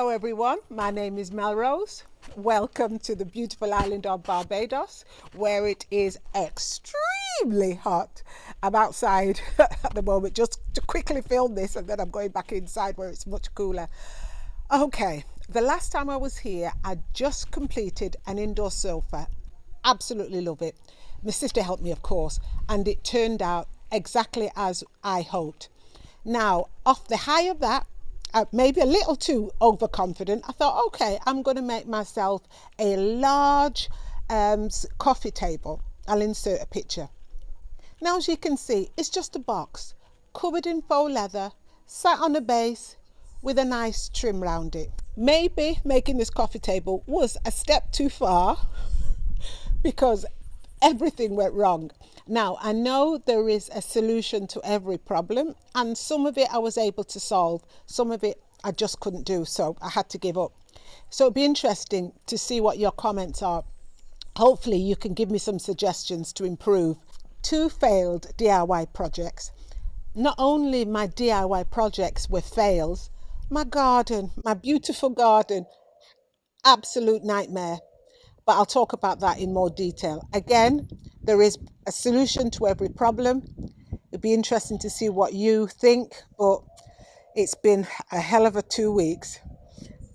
Hello everyone, my name is Melrose. Welcome to the beautiful island of Barbados, where it is extremely hot. I'm outside at the moment just to quickly film this, and then I'm going back inside where it's much cooler. Okay, the last time I was here, I just completed an indoor sofa. Absolutely love it. My sister helped me, of course, and it turned out exactly as I hoped. Now, off the high of that, maybe a little too overconfident, I thought, okay, I'm going to make myself a large coffee table. I'll insert a picture. Now, as you can see, it's just a box covered in faux leather, sat on a base with a nice trim round it. Maybe making this coffee table was a step too far because everything went wrong. Now, I know there is a solution to every problem, and some of it I was able to solve, some of it I just couldn't do, so I had to give up. So it'd be interesting to see what your comments are. Hopefully you can give me some suggestions to improve. 2 failed DIY projects. Not only my DIY projects were fails, my garden, my beautiful garden, absolute nightmare. But I'll talk about that in more detail. Again, there is a solution to every problem. It'd be interesting to see what you think, but it's been a hell of a 2 weeks.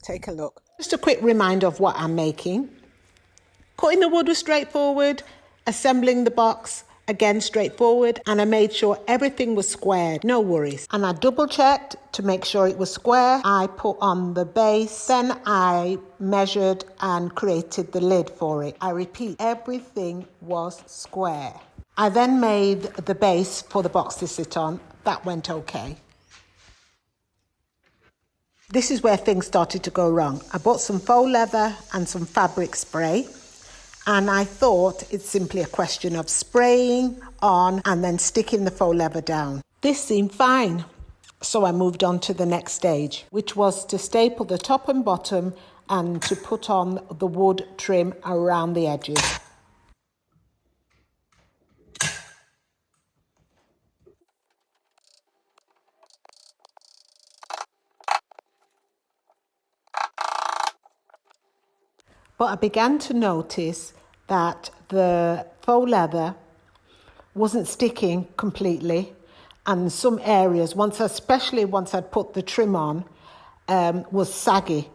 Take a look. Just a quick reminder of what I'm making. Cutting the wood was straightforward, assembling the box, again straightforward, and I made sure everything was squared, no worries. And I double checked to make sure it was square. I put on the base, then I measured and created the lid for it. I repeat, everything was square. I then made the base for the box to sit on. That went okay. This is where things started to go wrong. I bought some faux leather and some fabric spray, and I thought it's simply a question of spraying on and then sticking the faux leather down. This seemed fine, so I moved on to the next stage, which was to staple the top and bottom and to put on the wood trim around the edges. But I began to notice that the faux leather wasn't sticking completely, and some areas, especially once I'd put the trim on, was saggy.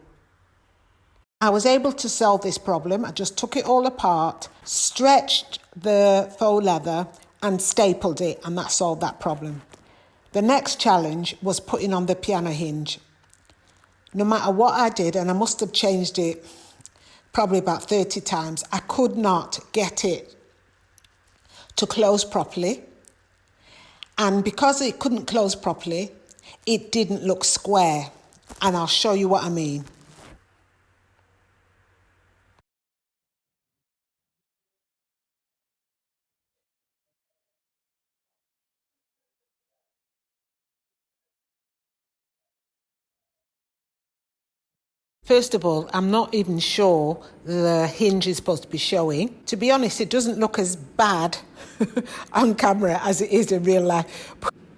I was able to solve this problem. I just took it all apart, stretched the faux leather and stapled it, and that solved that problem. The next challenge was putting on the piano hinge. No matter what I did, and I must have changed it probably about 30 times, I could not get it to close properly. And because it couldn't close properly, it didn't look square. And I'll show you what I mean. First of all, I'm not even sure the hinge is supposed to be showing. To be honest, it doesn't look as bad on camera as it is in real life.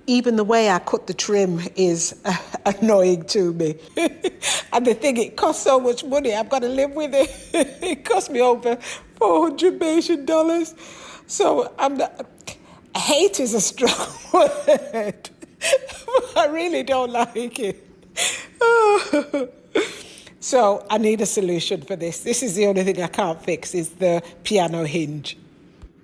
Even the way I cut the trim is annoying to me. And the thing, it costs so much money, I've got to live with it. It cost me over $400 Malaysian. So hate is a strong word. I really don't like it. So I need a solution for this. This is the only thing I can't fix, is the piano hinge.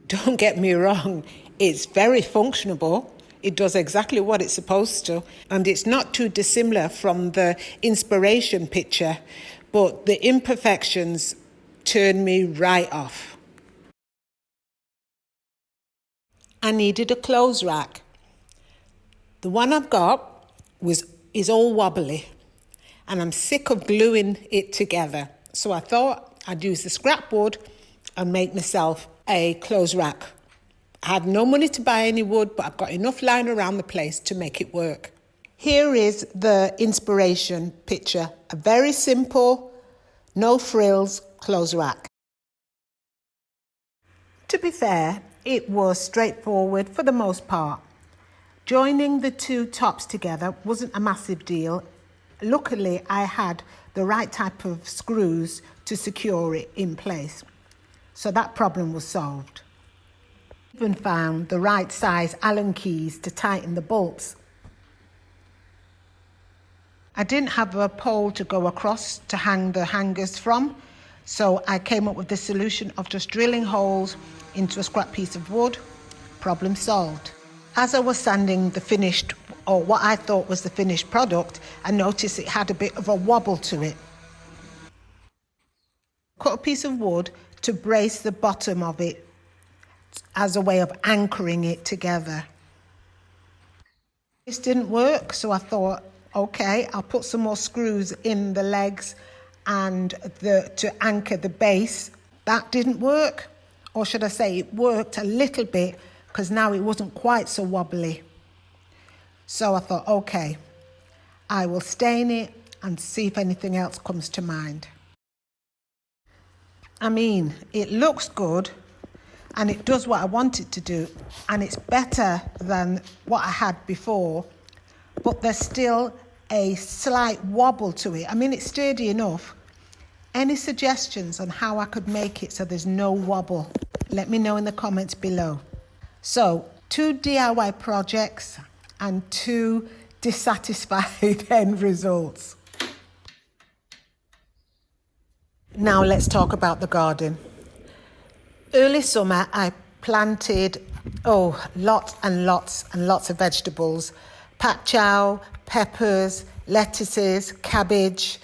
Don't get me wrong, it's very functional. It does exactly what it's supposed to, and it's not too dissimilar from the inspiration picture, but the imperfections turn me right off. I needed a clothes rack. The one I've got is all wobbly, and I'm sick of gluing it together. So I thought I'd use the scrap wood and make myself a clothes rack. I had no money to buy any wood, but I've got enough lying around the place to make it work. Here is the inspiration picture. A very simple, no frills clothes rack. To be fair, it was straightforward for the most part. Joining the 2 tops together wasn't a massive deal. Luckily, I had the right type of screws to secure it in place. So that problem was solved. I even found the right size Allen keys to tighten the bolts. I didn't have a pole to go across to hang the hangers from, so I came up with the solution of just drilling holes into a scrap piece of wood. Problem solved. As I was sanding the finished, or what I thought was the finished product, I noticed it had a bit of a wobble to it. Cut a piece of wood to brace the bottom of it as a way of anchoring it together. This didn't work, so I thought, okay, I'll put some more screws in the legs and to anchor the base. That didn't work, or should I say it worked a little bit, because now it wasn't quite so wobbly. So I thought, okay, I will stain it and see if anything else comes to mind. I mean, it looks good and it does what I want it to do, and it's better than what I had before, but there's still a slight wobble to it. I mean, it's sturdy enough. Any suggestions on how I could make it so there's no wobble? Let me know in the comments below. So, 2 DIY projects and 2 dissatisfied end results. Now let's talk about the garden. Early summer I planted lots and lots and lots of vegetables. Pak chow, peppers, lettuces, cabbage,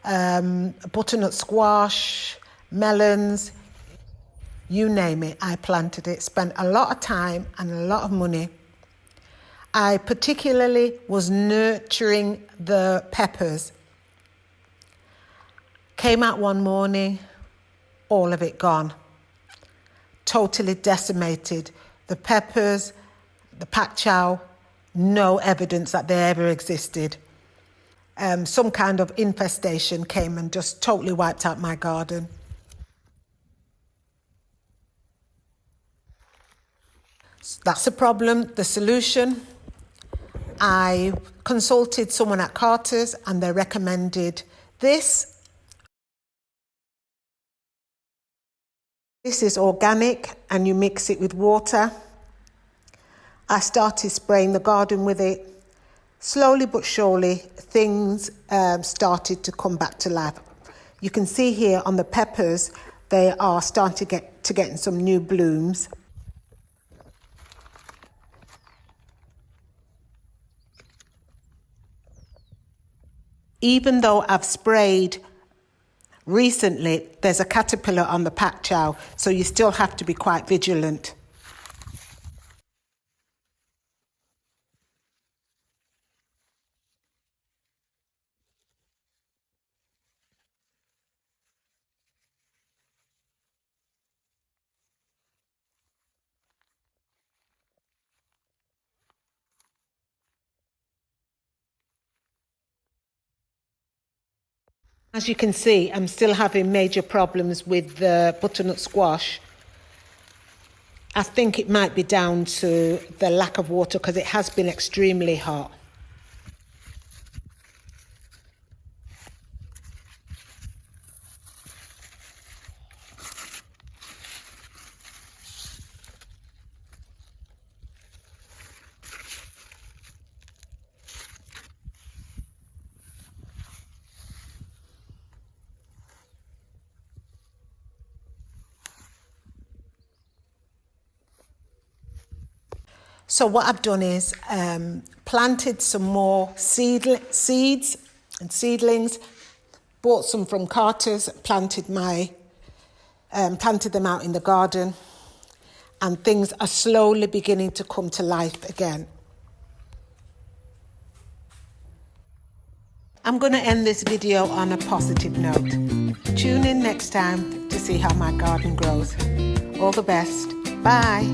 butternut squash, melons, you name it, I planted it. Spent a lot of time and a lot of money. I particularly was nurturing the peppers. Came out one morning, all of it gone. Totally decimated. The peppers, the pak chow, no evidence that they ever existed. Some kind of infestation came and just totally wiped out my garden. That's the problem. The solution, I consulted someone at Carter's and they recommended this. This is organic and you mix it with water. I started spraying the garden with it. Slowly but surely, things started to come back to life. You can see here on the peppers, they are starting to get some new blooms. Even though I've sprayed recently, there's a caterpillar on the pak chow, so you still have to be quite vigilant. As you can see, I'm still having major problems with the butternut squash. I think it might be down to the lack of water because it has been extremely hot. So what I've done is planted some more seeds and seedlings, bought some from Carter's, planted them out in the garden, and things are slowly beginning to come to life again. I'm going to end this video on a positive note. Tune in next time to see how my garden grows. All the best. Bye.